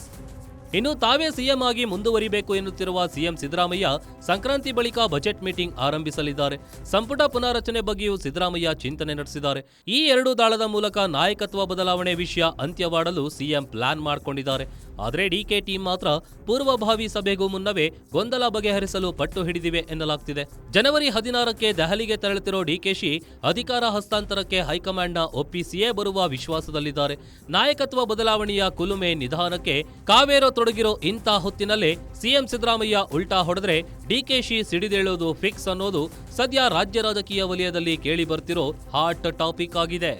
ಇನ್ನು ತಾವೇ ಸಿಎಂ ಆಗಿ ಮುಂದುವರಿಬೇಕು ಎನ್ನುತ್ತಿರುವ ಸಿಎಂ ಸಿದ್ದರಾಮಯ್ಯ ಸಂಕ್ರಾಂತಿ ಬಳಿಕ ಬಜೆಟ್ ಮೀಟಿಂಗ್ ಆರಂಭಿಸಲಿದ್ದಾರೆ. ಸಂಪುಟ ಪುನಾರಚನೆ ಬಗ್ಗೆಯೂ ಸಿದ್ದರಾಮಯ್ಯ ಚಿಂತನೆ ನಡೆಸಿದ್ದಾರೆ. ಈ ಎರಡು ದಾಳದ ಮೂಲಕ ನಾಯಕತ್ವ ಬದಲಾವಣೆ ವಿಷಯ ಅಂತ್ಯವಾಡಲು ಸಿಎಂ ಪ್ಲಾನ್ ಮಾಡಿಕೊಂಡಿದ್ದಾರೆ. ಆದರೆ ಡಿಕೆ ಟೀಮ್ ಮಾತ್ರ ಪೂರ್ವಭಾವಿ ಸಭೆಗೂ ಮುನ್ನವೇ ಗೊಂದಲ ಬಗೆಹರಿಸಲು ಪಟ್ಟು ಹಿಡಿದಿವೆ ಎನ್ನಲಾಗ್ತಿದೆ. ಜನವರಿ 16ಕ್ಕೆ ದೆಹಲಿಗೆ ತೆರಳುತ್ತಿರೋ ಡಿಕೆಶಿ ಅಧಿಕಾರ ಹಸ್ತಾಂತರಕ್ಕೆ ಹೈಕಮಾಂಡ್ನ ಒಪ್ಪಿಸಿಯೇ ಬರುವ ವಿಶ್ವಾಸದಲ್ಲಿದ್ದಾರೆ. ನಾಯಕತ್ವ ಬದಲಾವಣೆಯ ಕುಲುಮೆ ನಿಧಾನಕ್ಕೆ ಕಾವೇರೋ ತೊಡಗಿರೋ ಇಂಥ ಹೊತ್ತಿನಲ್ಲೇ ಸಿಎಂ ಸಿದ್ದರಾಮಯ್ಯ ಉಲ್ಟಾ ಹೊಡೆದ್ರೆ ಡಿಕೆಶಿ ಸಿಡಿದೇಳೋದು ಫಿಕ್ಸ್ ಅನ್ನೋದು ಸದ್ಯ ರಾಜ್ಯ ರಾಜಕೀಯ ವಲಯದಲ್ಲಿ ಕೇಳಿ ಬರ್ತಿರೋ ಹಾಟ್ ಟಾಪಿಕ್ ಆಗಿದೆ.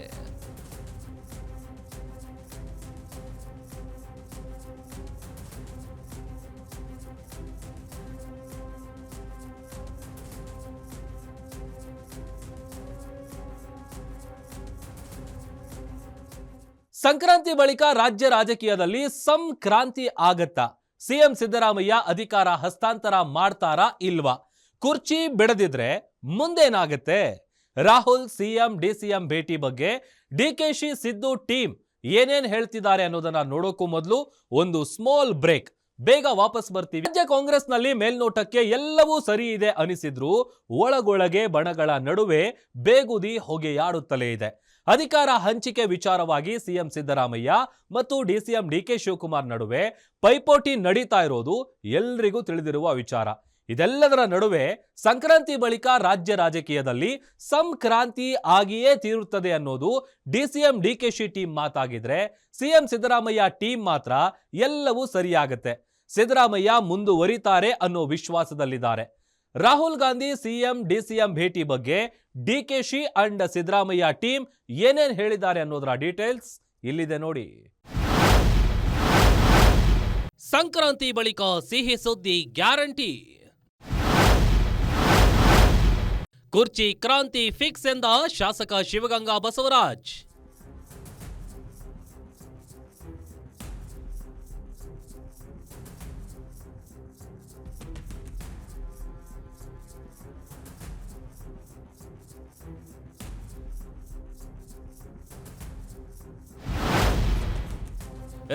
ಸಂಕ್ರಾಂತಿ ಬಳಿಕ ರಾಜ್ಯ ರಾಜಕೀಯದಲ್ಲಿ ಸಂಕ್ರಾಂತಿ ಆಗತ್ತಾ? ಸಿಎಂ ಸಿದ್ದರಾಮಯ್ಯ ಅಧಿಕಾರ ಹಸ್ತಾಂತರ ಮಾಡ್ತಾರಾ ಇಲ್ವಾ? ಕುರ್ಚಿ ಬಿಡದಿದ್ರೆ ಮುಂದೇನಾಗತ್ತೆ? ರಾಹುಲ್ ಸಿಎಂ ಡಿಸಿಎಂ ಭೇಟಿ ಬಗ್ಗೆ ಡಿಕೆಶಿ ಸಿದ್ದು ಟೀಮ್ ಏನೇನ್ ಹೇಳ್ತಿದ್ದಾರೆ ಅನ್ನೋದನ್ನ ನೋಡೋಕ್ಕೂ ಮೊದಲು ಒಂದು ಸ್ಮಾಲ್ ಬ್ರೇಕ್. ಬೇಗ ವಾಪಸ್ ಬರ್ತೀವಿ. ರಾಜ್ಯ ಕಾಂಗ್ರೆಸ್ನಲ್ಲಿ ಮೇಲ್ನೋಟಕ್ಕೆ ಎಲ್ಲವೂ ಸರಿ ಇದೆ ಅನಿಸಿದ್ರು ಒಳಗೊಳಗೆ ಬಣಗಳ ನಡುವೆ ಬೇಗುದಿ ಹೊಗೆಯಾಡುತ್ತಲೇ ಇದೆ. ಅಧಿಕಾರ ಹಂಚಿಕೆ ವಿಚಾರವಾಗಿ ಸಿಎಂ ಸಿದ್ದರಾಮಯ್ಯ ಮತ್ತು ಡಿಸಿಎಂ ಡಿಕೆ ಶಿವಕುಮಾರ್ ನಡುವೆ ಪೈಪೋಟಿ ನಡೀತಾ ಇರೋದು ಎಲ್ರಿಗೂ ತಿಳಿದಿರುವ ವಿಚಾರ. ಇದೆಲ್ಲದರ ನಡುವೆ ಸಂಕ್ರಾಂತಿ ಬಳಿಕ ರಾಜ್ಯ ರಾಜಕೀಯದಲ್ಲಿ ಸಂಕ್ರಾಂತಿ ಆಗಿಯೇ ತೀರುತ್ತದೆ ಅನ್ನೋದು ಡಿಸಿಎಂ ಡಿಕೆಶಿ ಟೀಮ್ ಮಾತಾಗಿದ್ರೆ, ಸಿಎಂ ಸಿದ್ದರಾಮಯ್ಯ ಟೀಮ್ ಮಾತ್ರ ಎಲ್ಲವೂ ಸರಿಯಾಗತ್ತೆ, ಸಿದ್ದರಾಮಯ್ಯ ಮುಂದುವರಿತಾರೆ ಅನ್ನೋ ವಿಶ್ವಾಸದಲ್ಲಿದ್ದಾರೆ. ರಾಹುಲ್ ಗಾಂಧಿ ಸಿಎಂ ಡಿಸಿಎಂ ಭೇಟಿ ಬಗ್ಗೆ ಡಿಕೆಶಿ ಅಂಡ್ ಸಿದ್ದರಾಮಯ್ಯ ಟೀಮ್ ಏನೇನ್ ಹೇಳಿದ್ದಾರೆ ಅನ್ನೋದರ ಡೀಟೇಲ್ಸ್ ಇಲ್ಲಿದೆ ನೋಡಿ. ಸಂಕ್ರಾಂತಿ ಬಳಿಕ ಸಿಹಿ ಸುದ್ದಿ ಗ್ಯಾರಂಟಿ. ಕುರ್ಚಿ ಕ್ರಾಂತಿ ಫಿಕ್ಸ್ ಎಂದ ಶಾಸಕ ಶಿವಗಂಗಾ ಬಸವರಾಜ್.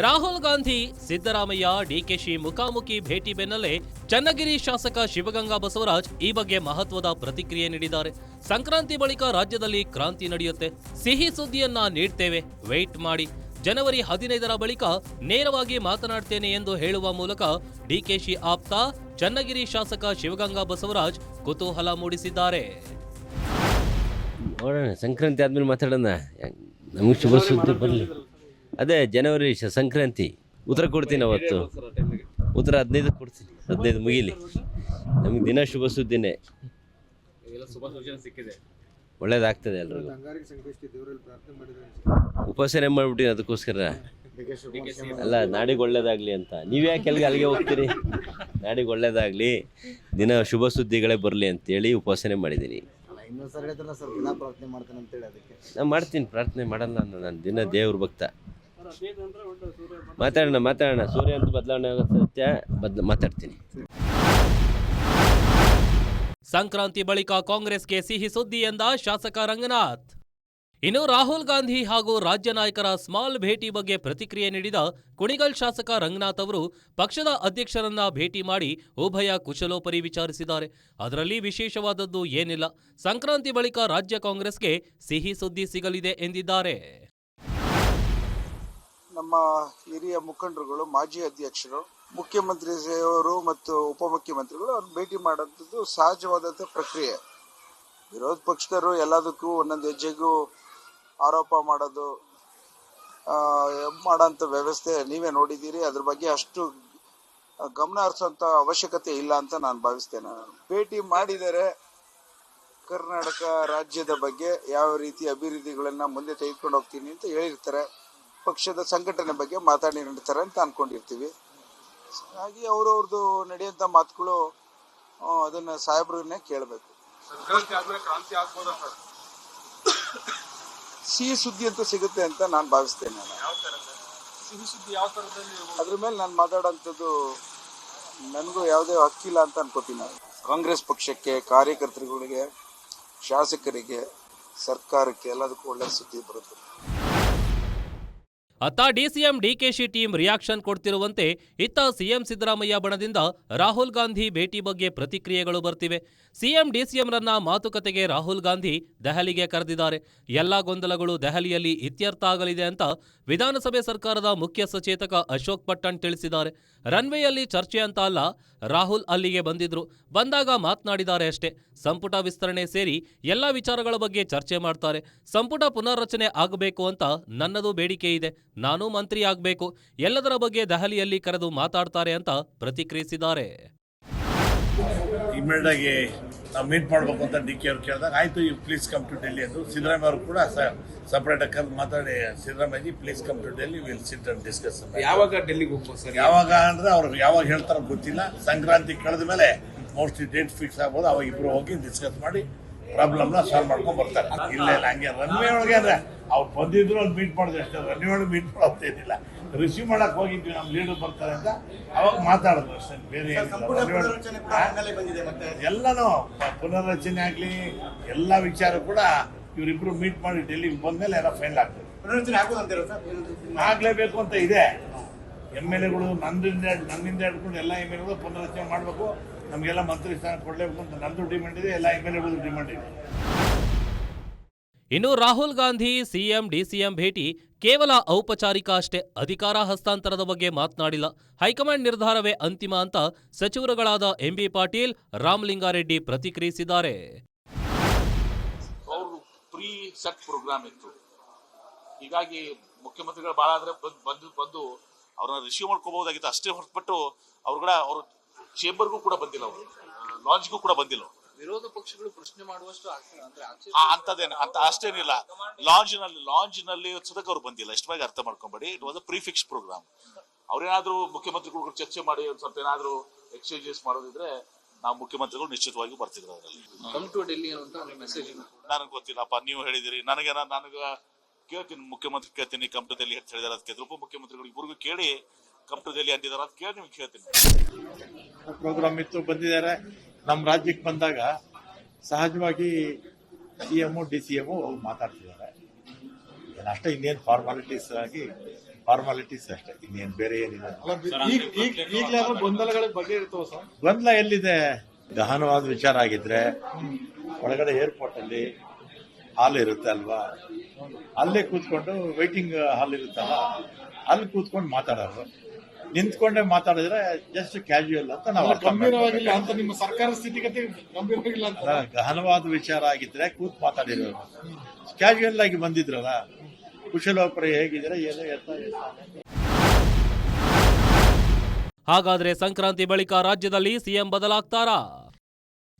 ರಾಹುಲ್ ಗಾಂಧಿ ಸಿದ್ದರಾಮಯ್ಯ ಡಿಕೆಶಿ ಮುಖಾಮುಖಿ ಭೇಟಿ ಬೆನ್ನಲ್ಲೇ ಚನ್ನಗಿರಿ ಶಾಸಕ ಶಿವಗಂಗಾ ಬಸವರಾಜ್ ಈ ಬಗ್ಗೆ ಮಹತ್ವದ ಪ್ರತಿಕ್ರಿಯೆ ನೀಡಿದ್ದಾರೆ. ಸಂಕ್ರಾಂತಿ ಬಳಿಕ ರಾಜ್ಯದಲ್ಲಿ ಕ್ರಾಂತಿ ನಡೆಯುತ್ತೆ, ಸಿಹಿ ಸುದ್ದಿಯನ್ನ ನೀಡ್ತೇವೆ, ವೆಯ್ಟ್ ಮಾಡಿ, ಜನವರಿ 15ರ ಬಳಿಕ ನೇರವಾಗಿ ಮಾತನಾಡ್ತೇನೆ ಎಂದು ಹೇಳುವ ಮೂಲಕ ಡಿಕೆಶಿ ಆಪ್ತ ಚನ್ನಗಿರಿ ಶಾಸಕ ಶಿವಗಂಗಾ ಬಸವರಾಜ್ ಕುತೂಹಲ ಮೂಡಿಸಿದ್ದಾರೆ. ನೋಡೋಣ, ಸಂಕ್ರಾಂತಿ ಆದ್ಮೇಲೆ ಮಾತಾಡೋಣ. ನಮಗೆ ಶುಭ ಸುದ್ದಿ ಬರಲಿ. ಅದೇ ಜನವರಿ ಸಂಕ್ರಾಂತಿ ಉತ್ತರ ಕೊಡ್ತೀನಿ. ಅವತ್ತು ಉತ್ತರ 15 ಕೊಡ್ತೀನಿ. 15 ಮುಗಿಲಿ. ನಮಗೆ ದಿನ ಶುಭ ಸುದ್ದಿನೇ, ಒಳ್ಳೇದಾಗ್ತದೆ. ಎಲ್ರಿಗೂ ಉಪಾಸನೆ ಮಾಡ್ಬಿಟ್ಟಿನಿ ಅದಕ್ಕೋಸ್ಕರ ಅಲ್ಲ, ನಾಡಿಗೆ ಒಳ್ಳೇದಾಗ್ಲಿ ಅಂತ. ನೀವ್ಯಾಕೆ ಅಲ್ಲಿಗೆ ಹೋಗ್ತೀರಿ? ನಾಡಿಗೆ ಒಳ್ಳೇದಾಗ್ಲಿ, ದಿನ ಶುಭ ಸುದ್ದಿಗಳೇ ಬರಲಿ ಅಂತೇಳಿ ಉಪಾಸನೆ ಮಾಡಿದ್ದೀನಿ. ನಾನು ಮಾಡ್ತೀನಿ, ಪ್ರಾರ್ಥನೆ ಮಾಡಲ್ಲ ನಾನು ದಿನ ದೇವ್ರ ಭಕ್ತ. ಮಾತಾಡೋಣ. ಸೂರ್ಯ ಅಂತ ಬದಲಾವಣೆ ಆಗುತ್ತೆ, ಸತ್ಯ ಮಾತಾಡ್ತೀನಿ. ಸಂಕ್ರಾಂತಿ ಬಳಿಕ ಕಾಂಗ್ರೆಸ್ಗೆ ಸಿಹಿ ಸುದ್ದಿ ಎಂದ ಶಾಸಕ ರಂಗನಾಥ್. ಇನ್ನು ರಾಹುಲ್ ಗಾಂಧಿ ಹಾಗೂ ರಾಜ್ಯ ನಾಯಕರ ಸ್ಮಾಲ್ ಭೇಟಿ ಬಗ್ಗೆ ಪ್ರತಿಕ್ರಿಯೆ ನೀಡಿದ ಕುಣಿಗಲ್ ಶಾಸಕ ರಂಗನಾಥ್ ಅವರು ಪಕ್ಷದ ಅಧ್ಯಕ್ಷರನ್ನ ಭೇಟಿ ಮಾಡಿ ಉಭಯ ಕುಶಲೋಪರಿ ವಿಚಾರಿಸಿದ್ದಾರೆ. ಅದರಲ್ಲಿ ವಿಶೇಷವಾದದ್ದು ಏನಿಲ್ಲ, ಸಂಕ್ರಾಂತಿ ಬಳಿಕ ರಾಜ್ಯ ಕಾಂಗ್ರೆಸ್ಗೆ ಸಿಹಿ ಸುದ್ದಿ ಸಿಗಲಿದೆ ಎಂದಿದ್ದಾರೆ. ನಮ್ಮ ಹಿರಿಯ ಮುಖಂಡರುಗಳು, ಮಾಜಿ ಅಧ್ಯಕ್ಷರು, ಮುಖ್ಯಮಂತ್ರಿಯವರು ಮತ್ತು ಉಪಮುಖ್ಯಮಂತ್ರಿಗಳು ಅವ್ರನ್ನ ಭೇಟಿ ಮಾಡೋಂಥದ್ದು ಸಹಜವಾದಂಥ ಪ್ರಕ್ರಿಯೆ. ವಿರೋಧ ಪಕ್ಷದವರು ಎಲ್ಲದಕ್ಕೂ ಒಂದೊಂದು ಹೆಜ್ಜೆಗೂ ಆರೋಪ ಮಾಡೋದು ಮಾಡೋಂಥ ವ್ಯವಸ್ಥೆ ನೀವೇ ನೋಡಿದ್ದೀರಿ. ಅದ್ರ ಬಗ್ಗೆ ಅಷ್ಟು ಗಮನ ಹರಿಸುವಂಥ ಅವಶ್ಯಕತೆ ಇಲ್ಲ ಅಂತ ನಾನು ಭಾವಿಸ್ತೇನೆ. ಭೇಟಿ ಮಾಡಿದರೆ ಕರ್ನಾಟಕ ರಾಜ್ಯದ ಬಗ್ಗೆ ಯಾವ ರೀತಿ ಅಭಿವೃದ್ಧಿಗಳನ್ನ ಮುಂದೆ ತೆಗೆದುಕೊಂಡು ಹೋಗ್ತೀನಿ ಅಂತ ಹೇಳಿರ್ತಾರೆ. ಪಕ್ಷದ ಸಂಘಟನೆ ಬಗ್ಗೆ ಮಾತಾಡಿರ್ತಾರೆ ಅಂತ ಅನ್ಕೊಂಡಿರ್ತೀವಿ. ಹಾಗಾಗಿ ಅವ್ರವ್ರದ್ದು ನಡೆಯುವಂಥ ಮಾತುಗಳು ಅದನ್ನ ಸಾಹೇಬ್ರನ್ನೇ ಕೇಳಬೇಕು. ಸಿಹಿ ಸುದ್ದಿ ಅಂತ ಸಿಗುತ್ತೆ ಅಂತ ನಾನು ಭಾವಿಸ್ತೇನೆ. ಅದ್ರ ಮೇಲೆ ನಾನು ಮಾತಾಡೋಂಥದ್ದು ನನಗೂ ಯಾವುದೇ ಹಕ್ಕಿಲ್ಲ ಅಂತ ಅನ್ಕೋತೀನಿ. ನಾನು ಕಾಂಗ್ರೆಸ್ ಪಕ್ಷಕ್ಕೆ, ಕಾರ್ಯಕರ್ತರುಗಳಿಗೆ, ಶಾಸಕರಿಗೆ, ಸರ್ಕಾರಕ್ಕೆ ಎಲ್ಲದಕ್ಕೂ ಒಳ್ಳೆ ಸುದ್ದಿ ಬರುತ್ತೆ. ಅತ್ತ ಡಿಸಿಎಂ ಡಿಕೆಶಿ ಟೀಮ್ ರಿಯಾಕ್ಷನ್ ಕೊಡ್ತಿರುವಂತೆ ಇತ್ತ ಸಿಎಂ ಸಿದ್ದರಾಮಯ್ಯ ಬಣದಿಂದ ರಾಹುಲ್ ಗಾಂಧಿ ಭೇಟಿ ಬಗ್ಗೆ ಪ್ರತಿಕ್ರಿಯೆಗಳು ಬರ್ತಿವೆ. ಸಿಎಂ ಡಿಸಿಎಂರನ್ನ ಮಾತುಕತೆಗೆ ರಾಹುಲ್ ಗಾಂಧಿ ದೆಹಲಿಗೆ ಕರೆದಿದ್ದಾರೆ. ಎಲ್ಲಾ ಗೊಂದಲಗಳು ದೆಹಲಿಯಲ್ಲಿ ಇತ್ಯರ್ಥ ಆಗಲಿದೆ ಅಂತ ವಿಧಾನಸಭೆ ಸರ್ಕಾರದ ಮುಖ್ಯ ಸಚೇತಕ ಅಶೋಕ್ ಪಟ್ಟಣ್ ತಿಳಿಸಿದ್ದಾರೆ. ರನ್ವೇಯಲ್ಲಿ ಚರ್ಚೆ ಅಂತ ಅಲ್ಲ, ರಾಹುಲ್ ಅಲ್ಲಿಗೆ ಬಂದಿದ್ರು, ಬಂದಾಗ ಮಾತನಾಡಿದ್ದಾರೆ ಅಷ್ಟೇ. ಸಂಪುಟ ವಿಸ್ತರಣೆ ಸೇರಿ ಎಲ್ಲಾ ವಿಚಾರಗಳ ಬಗ್ಗೆ ಚರ್ಚೆ ಮಾಡ್ತಾರೆ. ಸಂಪುಟ ಪುನರ್ರಚನೆ ಆಗಬೇಕು ಅಂತ ನನ್ನದು ಬೇಡಿಕೆ ಇದೆ. ನಾನು ಮಂತ್ರಿ ಆಗಬೇಕು. ಎಲ್ಲದರ ಬಗ್ಗೆ ದೆಹಲಿಯಲ್ಲಿ ಕರೆದು ಮಾತಾಡ್ತಾರೆ ಅಂತ ಪ್ರತಿಕ್ರಿಯಿಸಿದ್ದಾರೆ. ಇಮಿಡಿಯೇಟ್ ಆಗಿ ನಾವು ಮೀಟ್ ಮಾಡಬೇಕು ಅಂತ ಡಿ.ಕೆ ಅವ್ರು ಕೇಳಿದಾಗ ಆಯಿತು, you please come to Delhi ಅಂದರು. ಸಿದ್ದರಾಮಯ್ಯ ಅವರು ಕೂಡ ಸಪ್ರೇಟಾಗಿ ಕರೆದು ಮಾತಾಡಿ, Siddaramaiah please come to Delhi, will sit and discuss. ಯಾವಾಗ ಡೆಲ್ಲಿಗೆ ಹೋಗ್ಬೋದು ಸರ್? ಯಾವಾಗ ಅಂದರೆ ಅವ್ರು ಯಾವಾಗ ಹೇಳ್ತಾರೋ ಗೊತ್ತಿಲ್ಲ. ಸಂಕ್ರಾಂತಿ ಕಳೆದ ಮೇಲೆ ಮೋಸ್ಟ್ಲಿ ಡೇಟ್ ಫಿಕ್ಸ್ ಆಗ್ಬೋದು. ಅವಾಗ ಇಬ್ಬರು ಹೋಗಿ ಡಿಸ್ಕಸ್ ಮಾಡಿ ಪ್ರಾಬ್ಲಮ್ನ ಸಾಲ್ವ್ ಮಾಡ್ಕೊಂಡು ಬರ್ತಾರೆ. ಇಲ್ಲ ಹಂಗೆ ರನ್ವೇ ಒಳಗೆ ಅಂದರೆ ಅವ್ರು ಬಂದಿದ್ರು ಅಲ್ಲಿ ಮೀಟ್ ಮಾಡಿದ್ರೆ ಅಷ್ಟೇ. ರನ್ವೇ ಒಳಗೆ ಮೀಟ್ ಮಾಡೋದೇನಿಲ್ಲ. ರಿಸೀವ್ ಮಾಡಕ್ಕೆ ಹೋಗಿದ್ವಿ, ನಮ್ಮ ಲೀಡರ್ ಬರ್ತಾರೆ ಅಂತ ಅವಾಗ ಮಾತಾಡಿದ್ರು ಅಷ್ಟೇ, ಬೇರೆ ಎಲ್ಲನೂ ಪುನರ್ರಚನೆ ಆಗಲಿ ಎಲ್ಲ ವಿಚಾರ ಕೂಡ ಇವರಿಬ್ರು ಮೀಟ್ ಮಾಡಿ ಡೆಲ್ಲಿಗೆ ಬಂದ್ಮೇಲೆ ಎಲ್ಲ ಫೈನಲ್ ಆಗ್ತದೆ. ಆಗ್ಲೇಬೇಕು ಅಂತ ಇದೆ. MLAಗಳು ನನ್ನಿಂದ ಹಿಡ್ಕೊಂಡು ಎಲ್ಲ MLAಗಳು ಪುನರ್ರಚನೆ ಮಾಡಬೇಕು, ನಮಗೆಲ್ಲ ಮಂತ್ರಿ ಸ್ಥಾನ ಕೊಡಲೇಬೇಕು ಅಂತ ನಂದು ಡಿಮ್ಯಾಂಡ್ ಇದೆ, ಎಲ್ಲ MLAಗಳು ಡಿಮ್ಯಾಂಡ್ ಇದೆ. ಇನ್ನು ರಾಹುಲ್ ಗಾಂಧಿ ಸಿಎಂ ಡಿಸಿಎಂ ಭೇಟಿ ಕೇವಲ ಔಪಚಾರಿಕ ಅಷ್ಟೇ, ಅಧಿಕಾರ ಹಸ್ತಾಂತರದ ಬಗ್ಗೆ ಮಾತನಾಡಿಲ್ಲ. ಹೈಕಮಾಂಡ್ ನಿರ್ಧಾರವೇ ಅಂತಿಮ ಅಂತ ಸಚಿವರುಗಳಾದ ಎಂಬಿ ಪಾಟೀಲ್, ರಾಮಲಿಂಗಾರೆಡ್ಡಿ ಪ್ರತಿಕ್ರಿಯಿಸಿದ್ದಾರೆ. ಅವರು ಪ್ರೀ ಸೆಟ್ ಪ್ರೋಗ್ರಾಮ್ ಇತ್ತು. ಹೀಗಾಗಿ ಮುಖ್ಯಮಂತ್ರಿಗಳು ಭಾಳ ಆದ್ರೆ ಬಂದು ಅವ್ರನ್ನ ರಿಸೀವ್ ಮಾಡ್ಕೋಬಹುದಾಗಿತ್ತು ಅಷ್ಟೇ ಹೊರತುಪಟ್ಟು ಅವ್ರ ಚೇಂಬರ್ಗೂ ಕೂಡ ಬಂದಿಲ್ಲ, ಅವರು ಲಾಂಜ್ಗೂ ಕೂಡ ಬಂದಿಲ್ಲ. ವಿರೋಧ ಪಕ್ಷಗಳು ಪ್ರಶ್ನೆ ಮಾಡುವಷ್ಟು ಅಂತದೇನು ಅಂತ ಅಷ್ಟೇನಿಲ್ಲ. ಲಾಂಜ್ನಲ್ಲಿ ಸದಕ ಅವ್ರು ಬಂದಿಲ್ಲ. ಇಷ್ಟ ಬಗ್ಗೆ ಅರ್ಥ ಮಾಡ್ಕೊಂಬೇಡಿ. It was a prefix program. ಅವ್ರೇನಾದ್ರೂ ಮುಖ್ಯಮಂತ್ರಿಗಳು ಚರ್ಚೆ ಮಾಡಿ ಒಂದ್ ಸ್ವಲ್ಪ ಏನಾದ್ರು ಎಕ್ಸ್ಚೇಂಜಸ್ ಮಾಡೋದಿದ್ರೆ ನಾವು ಮುಖ್ಯಮಂತ್ರಿಗಳು ನಿಶ್ಚಿತವಾಗಿ ಬರ್ತಿದ್ರು. ಅದರಲ್ಲಿ ಕಮ್ ಟು ಡೆಲ್ಲಿ ಅಂತ ಮೆಸೇಜ್ ನನಗೆ ಗೊತ್ತಿಲ್ಲಪ್ಪ, ನೀವು ಹೇಳಿದಿರಿ. ನನಗೆ ಕೇಳ್ತೀನಿ, ಮುಖ್ಯಮಂತ್ರಿ ಕೇಳ್ತೀನಿ ಕಮ್ ಟು ಡೆಲ್ಲಿ ಅಂತ ಹೇಳಿದಾರೆ. ಅದಕ್ಕೆ ಉಪ ಮುಖ್ಯಮಂತ್ರಿಗಳು ಇಬ್ಬರಿಗೂ ಕೇಳಿ ಕಮ್ ಟು ಡೆಲ್ಲಿ ಅಂತಿದಾರೆ ಅಂತ ಕೇಳಿ ನಿಮ್ಗೆ ಕೇಳ್ತೀನಿ. ಪ್ರೋಗ್ರಾಮ್ ಇತ್ತು, ಬಂದಿದ್ದಾರೆ. ನಮ್ಮ ರಾಜ್ಯಕ್ಕೆ ಬಂದಾಗ ಸಹಜವಾಗಿ CM DCM ಮಾತಾಡ್ತಿದ್ದಾರೆ. ಏನಷ್ಟೇ, ಇನ್ನೇನು ಫಾರ್ಮಾಲಿಟೀಸ್ ಅಷ್ಟೇ, ಇನ್ನೇನು ಬೇರೆ ಏನಿಲ್ಲ. ಗೊಂದಲಗಳ ಬಗ್ಗೆ ಇರ್ತವೆ ಸರ್. ಗೊಂದಲ ಎಲ್ಲಿದೆ? ಗಹನವಾದ ವಿಚಾರ ಆಗಿದ್ರೆ ಒಳಗಡೆ ಏರ್ಪೋರ್ಟ್ ಅಲ್ಲಿ ಹಾಲ್ ಇರುತ್ತೆ ಅಲ್ವಾ, ಅಲ್ಲೇ ಕೂತ್ಕೊಂಡು ವೆಯ್ಟಿಂಗ್ ಹಾಲ್ ಇರುತ್ತಲ್ಲ, ಅಲ್ಲಿ ಕೂತ್ಕೊಂಡು ಮಾತಾಡೋರು. ನಿಂತ್ಕೊಂಡೆ ಮಾತಾಡಿದ್ರೆ ಜಸ್ಟ್ ಕ್ಯಾಶುಯಲ್ ಅಂತ ನಾವು ಗಂಭೀರವಾಗಿಲ್ಲ ಅಂತ. ನಿಮ್ಮ ಸರ್ಕಾರ ಸ್ಥಿತಿಗತಿ ಗಂಭೀರವಾಗಿಲ್ಲ ಅಂತ. ಗಹನವಾದ ವಿಚಾರ ಆಗಿದ್ರೆ ಕೂತ್ ಮಾತಾಡಿರೋರು. ಕ್ಯಾಶುಯಲ್ ಆಗಿ ಬಂದಿದ್ರಲ್ಲ, ಕುಶಲೋಪರಿ ಹೇಗಿದ್ರೆ ಏನೋ ಹಾಗಾದ್ರೆ ಸಂಕ್ರಾಂತಿ ಬಳಿಕ ರಾಜ್ಯದಲ್ಲಿ ಸಿಎಂ ಬದಲಾಗ್ತಾರಾ?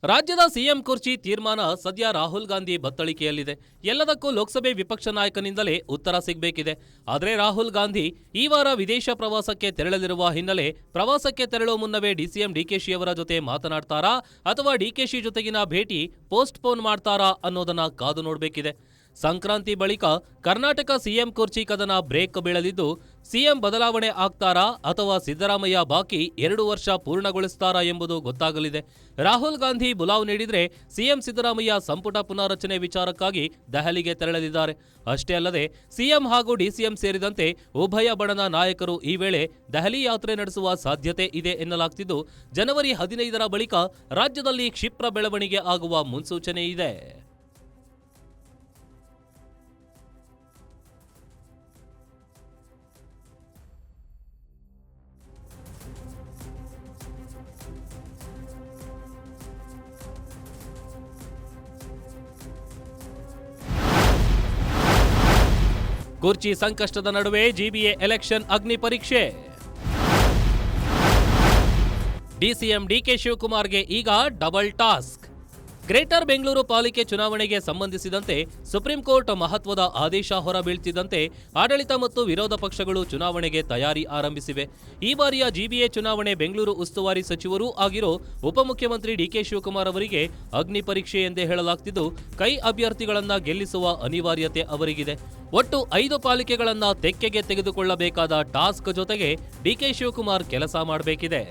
ರಾಜ್ಯದ ಸಿಎಂ ಕುರ್ಚಿ ತೀರ್ಮಾನ ಸದ್ಯ ರಾಹುಲ್ ಗಾಂಧಿ ಬತ್ತಳಿಕೆಯಲ್ಲಿದೆ. ಎಲ್ಲದಕ್ಕೂ ಲೋಕಸಭೆ ವಿಪಕ್ಷ ನಾಯಕನಿಂದಲೇ ಉತ್ತರ ಸಿಗಬೇಕಿದೆ. ಆದರೆ ರಾಹುಲ್ ಗಾಂಧಿ ಈ ವಾರ ವಿದೇಶ ಪ್ರವಾಸಕ್ಕೆ ತೆರಳಲಿರುವ ಹಿನ್ನೆಲೆ ಪ್ರವಾಸಕ್ಕೆ ತೆರಳುವ ಮುನ್ನವೇ ಡಿಸಿಎಂ ಡಿಕೆಶಿ ಅವರ ಜೊತೆ ಮಾತನಾಡ್ತಾರಾ ಅಥವಾ ಡಿಕೆಶಿ ಜೊತೆಗಿನ ಭೇಟಿ ಪೋಸ್ಟ್ಪೋನ್ ಮಾಡ್ತಾರಾ ಅನ್ನೋದನ್ನ ಕಾದು ನೋಡಬೇಕಿದೆ. ಸಂಕ್ರಾಂತಿ ಬಳಿಕ ಕರ್ನಾಟಕ ಸಿಎಂ ಕುರ್ಚಿ ಕದನ ಬ್ರೇಕ್ ಬೀಳಲಿದ್ದು, ಸಿಎಂ ಬದಲಾವಣೆ ಆಗ್ತಾರಾ ಅಥವಾ ಸಿದ್ದರಾಮಯ್ಯ ಬಾಕಿ 2 ವರ್ಷ ಪೂರ್ಣಗೊಳಿಸ್ತಾರಾ ಎಂಬುದು ಗೊತ್ತಾಗಲಿದೆ. ರಾಹುಲ್ ಗಾಂಧಿ ಬುಲಾವ್ ನೀಡಿದ್ರೆ ಸಿಎಂ ಸಿದ್ದರಾಮಯ್ಯ ಸಂಪುಟ ಪುನಾರಚನೆ ವಿಚಾರಕ್ಕಾಗಿ ದೆಹಲಿಗೆ ತೆರಳಲಿದ್ದಾರೆ. ಅಷ್ಟೇ ಅಲ್ಲದೆ ಸಿಎಂ ಹಾಗೂ ಡಿಸಿಎಂ ಸೇರಿದಂತೆ ಉಭಯ ಬಣದ ನಾಯಕರು ಈ ವೇಳೆ ದೆಹಲಿ ಯಾತ್ರೆ ನಡೆಸುವ ಸಾಧ್ಯತೆ ಇದೆ ಎನ್ನಲಾಗ್ತಿದ್ದು, ಜನವರಿ 15ರ ಬಳಿಕ ರಾಜ್ಯದಲ್ಲಿ ಕ್ಷಿಪ್ರ ಬೆಳವಣಿಗೆ ಆಗುವ ಮುನ್ಸೂಚನೆ ಇದೆ. ಕುರ್ಚಿ ಸಂಕಷ್ಟದ ನಡುವೆ ಜಿಬಿಎ ಎಲೆಕ್ಷನ್ ಅಗ್ನಿ ಪರೀಕ್ಷೆ. ಡಿಸಿಎಂ ಡಿಕೆ ಶಿವಕುಮಾರ್ಗೆ ಈಗ ಡಬಲ್ ಟಾಸ್ಕ್. ಗ್ರೇಟರ್ ಬೆಂಗಳೂರು ಪಾಲಿಕೆ ಚುನಾವಣೆಗೆ ಸಂಬಂಧಿಸಿದಂತೆ ಸುಪ್ರೀಂ ಕೋರ್ಟ್ ಮಹತ್ವದ ಆದೇಶ ಹೊರಬೀಳ್ತಿದ್ದಂತೆ ಆಡಳಿತ ಮತ್ತು ವಿರೋಧ ಪಕ್ಷಗಳು ಚುನಾವಣೆಗೆ ತಯಾರಿ ಆರಂಭಿಸಿವೆ. ಈ ಬಾರಿಯ ಜಿಬಿಎ ಚುನಾವಣೆ ಬೆಂಗಳೂರು ಉಸ್ತುವಾರಿ ಸಚಿವರೂ ಆಗಿರೋ ಉಪಮುಖ್ಯಮಂತ್ರಿ ಡಿಕೆ ಶಿವಕುಮಾರ್ ಅವರಿಗೆ ಅಗ್ನಿ ಪರೀಕ್ಷೆ ಎಂದೇ ಹೇಳಲಾಗ್ತಿದ್ದು, ಕೈ ಅಭ್ಯರ್ಥಿಗಳನ್ನ ಗೆಲ್ಲಿಸುವ ಅನಿವಾರ್ಯತೆ ಅವರಿಗಿದೆ. ಒಟ್ಟು 5 ಪಾಲಿಕೆಗಳನ್ನ ತೆಕ್ಕೆಗೆ ತೆಗೆದುಕೊಳ್ಳಬೇಕಾದ ಟಾಸ್ಕ್ ಜೊತೆಗೆ ಡಿಕೆ ಶಿವಕುಮಾರ್ ಕೆಲಸ ಮಾಡಬೇಕಿದೆ.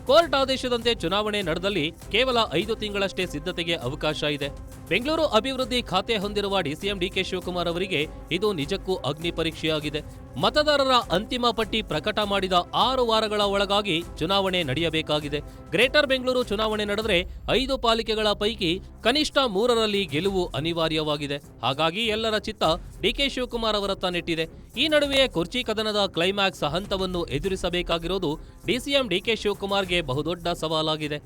ಕೋರ್ಟ್ ಆದೇಶದಂತೆ ಚುನಾವಣೆ ನಡೆದಲ್ಲಿ ಕೇವಲ 5 ತಿಂಗಳಷ್ಟೇ ಸಿದ್ಧತೆಗೆ ಅವಕಾಶ ಇದೆ. ಬೆಂಗಳೂರು ಅಭಿವೃದ್ಧಿ ಖಾತೆ ಹೊಂದಿರುವ ಡಿಸಿಎಂ ಡಿಕೆ ಶಿವಕುಮಾರ್ ಅವರಿಗೆ ಇದು ನಿಜಕ್ಕೂ ಅಗ್ನಿ ಪರೀಕ್ಷೆಯಾಗಿದೆ. ಮತದಾರರ ಅಂತಿಮ ಪಟ್ಟಿ ಪ್ರಕಟ ಮಾಡಿದ 6 ವಾರಗಳ ಒಳಗಾಗಿ ಚುನಾವಣೆ ನಡೆಯಬೇಕಾಗಿದೆ. ಗ್ರೇಟರ್ ಬೆಂಗಳೂರು ಚುನಾವಣೆ ನಡೆದರೆ 5 ಪಾಲಿಕೆಗಳ ಪೈಕಿ ಕನಿಷ್ಠ 3ರಲ್ಲಿ ಗೆಲುವು ಅನಿವಾರ್ಯವಾಗಿದೆ. ಹಾಗಾಗಿ ಎಲ್ಲರ ಚಿತ್ತ ಡಿಕೆ ಶಿವಕುಮಾರ್ ಅವರತ್ತ ನೆಟ್ಟಿದೆ. ಈ ನಡುವೆಯೇ ಕುರ್ಚಿ ಕದನದ ಕ್ಲೈಮ್ಯಾಕ್ಸ್ ಹಂತವನ್ನು ಎದುರಿಸಬೇಕಾಗಿರೋದು ಡಿಸಿಎಂ ಡಿಕೆ ಶಿವಕುಮಾರ್ಗೆ ಬಹುದೊಡ್ಡ ಸವಾಲಾಗಿದೆ.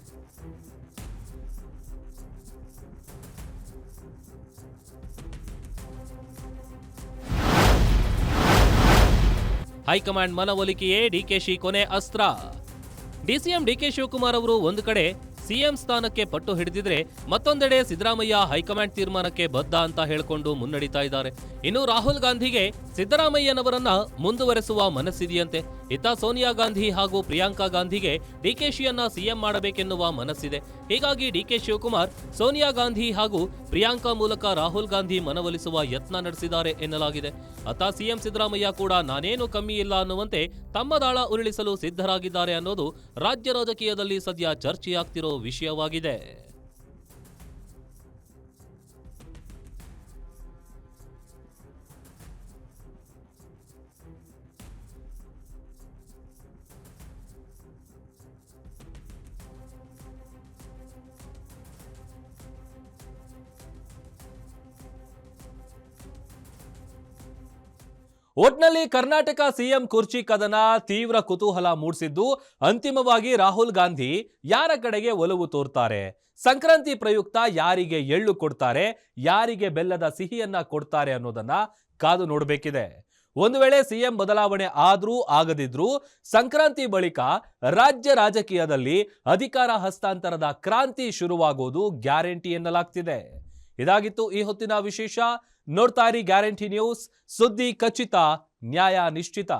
ಹೈಕಮಾಂಡ್ ಮನವೊಲಿಕೆಯೇ ಡಿಕೆಶಿ ಕೊನೆ ಅಸ್ತ್ರ. ಡಿಸಿಎಂ ಡಿಕೆ ಶಿವಕುಮಾರ್ ಅವರು ಒಂದು ಕಡೆ ಸಿಎಂ ಸ್ಥಾನಕ್ಕೆ ಪಟ್ಟು ಹಿಡಿದಿದ್ರೆ, ಮತ್ತೊಂದೆಡೆ ಸಿದ್ದರಾಮಯ್ಯ ಹೈಕಮಾಂಡ್ ತೀರ್ಮಾನಕ್ಕೆ ಬದ್ಧ ಅಂತ ಹೇಳಿಕೊಂಡು ಮುನ್ನಡೀತಾ ಇದ್ದಾರೆ. ಇನ್ನು ರಾಹುಲ್ ಗಾಂಧಿಗೆ ಸಿದ್ದರಾಮಯ್ಯನವರನ್ನ ಮುಂದುವರೆಸುವ ಮನಸ್ಸಿದೆಯಂತೆ. ಇತ್ತ ಸೋನಿಯಾ ಗಾಂಧಿ ಹಾಗೂ ಪ್ರಿಯಾಂಕಾ ಗಾಂಧಿಗೆ ಡಿಕೆಶಿಯನ್ನ ಸಿಎಂ ಮಾಡಬೇಕೆನ್ನುವ ಮನಸ್ಸಿದೆ. ಹೀಗಾಗಿ ಡಿಕೆ ಶಿವಕುಮಾರ್ ಸೋನಿಯಾ ಗಾಂಧಿ ಹಾಗೂ ಪ್ರಿಯಾಂಕಾ ಮೂಲಕ ರಾಹುಲ್ ಗಾಂಧಿ ಮನವೊಲಿಸುವ ಯತ್ನ ನಡೆಸಿದ್ದಾರೆ ಎನ್ನಲಾಗಿದೆ. ಅತ್ತ ಸಿಎಂ ಸಿದ್ದರಾಮಯ್ಯ ಕೂಡ ನಾನೇನು ಕಮ್ಮಿ ಇಲ್ಲ ಅನ್ನುವಂತೆ ತಮ್ಮ ದಾಳ ಉರುಳಿಸಲು ಸಿದ್ಧರಾಗಿದ್ದಾರೆ ಅನ್ನೋದು ರಾಜ್ಯ ರಾಜಕೀಯದಲ್ಲಿ ಸದ್ಯ ಚರ್ಚೆಯಾಗ್ತಿರೋ ವಿಷಯವಾಗಿದೆ. ಒಟ್ನಲ್ಲಿ ಕರ್ನಾಟಕ ಸಿಎಂ ಕುರ್ಚಿ ಕದನ ತೀವ್ರ ಕುತೂಹಲ ಮೂಡಿಸಿದ್ದು, ಅಂತಿಮವಾಗಿ ರಾಹುಲ್ ಗಾಂಧಿ ಯಾರ ಕಡೆಗೆ ಒಲವು ತೋರ್ತಾರೆ, ಸಂಕ್ರಾಂತಿ ಪ್ರಯುಕ್ತ ಯಾರಿಗೆ ಎಳ್ಳು ಕೊಡ್ತಾರೆ, ಯಾರಿಗೆ ಬೆಲ್ಲದ ಸಿಹಿಯನ್ನ ಕೊಡ್ತಾರೆ ಅನ್ನೋದನ್ನ ಕಾದು ನೋಡಬೇಕಿದೆ. ಒಂದು ವೇಳೆ ಸಿಎಂ ಬದಲಾವಣೆ ಆದ್ರೂ ಆಗದಿದ್ರೂ ಸಂಕ್ರಾಂತಿ ಬಳಿಕ ರಾಜ್ಯ ರಾಜಕೀಯದಲ್ಲಿ ಅಧಿಕಾರ ಹಸ್ತಾಂತರದ ಕ್ರಾಂತಿ ಶುರುವಾಗೋದು ಗ್ಯಾರಂಟಿ ಎನ್ನಲಾಗ್ತಿದೆ. ಇದಾಗಿತ್ತು ಈ ಹೊತ್ತಿನ ವಿಶೇಷ. ನೋಡ್ತಾ ಇರಿ ಗ್ಯಾರಂಟಿ ನ್ಯೂಸ್, ಸುದ್ದಿ ಖಚಿತ, ನ್ಯಾಯ ನಿಶ್ಚಿತ.